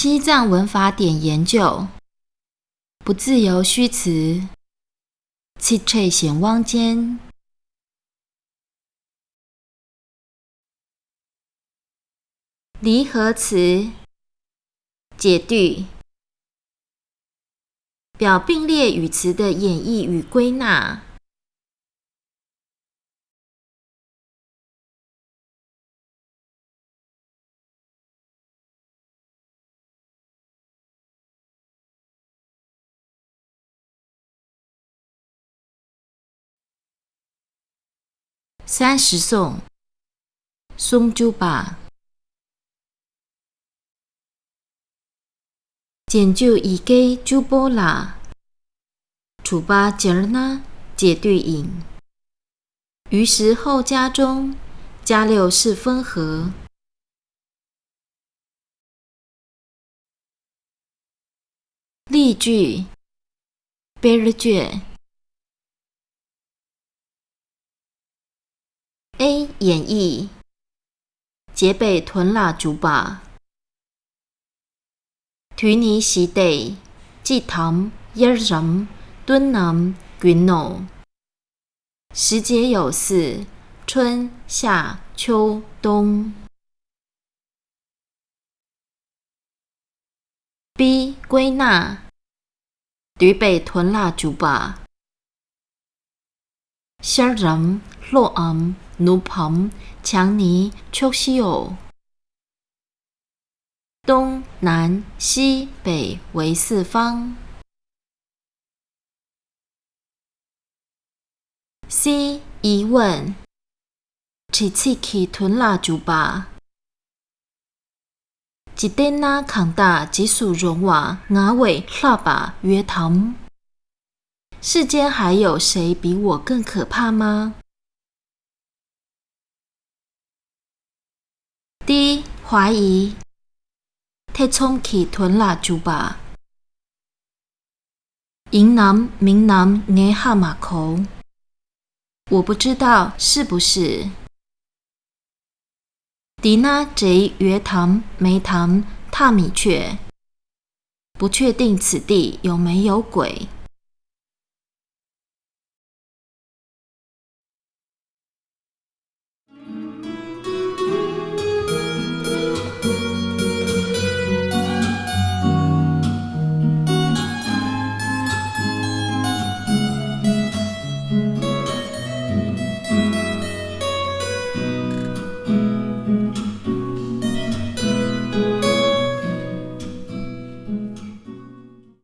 西藏文法典研究，不自由虚词，七翠显汪间。离合词，解句，表并列语词的演绎与归纳。30颂，松珠巴。简就以给珠波拉，楚巴吉尔那解对引。于时后加中，加六是分合。例句：贝尔卷。A 演绎，杰北屯拉竹巴，图尼西地，祭堂耶人敦南云诺，时节有4，春夏秋冬。B 归纳，图北屯拉竹巴，夏人洛昂。努蓬、强尼、丘西欧，东南西北为4方。C 疑问，奇奇奇屯拉竹巴，吉登那康大吉属荣瓦雅尾拉巴约堂，世间还有谁比我更可怕吗？D 怀疑，太冲起屯拉竹巴，迎南明南耶哈马口，我不知道是不是。迪那贼约堂梅堂踏米雀，不确定此地有没有鬼。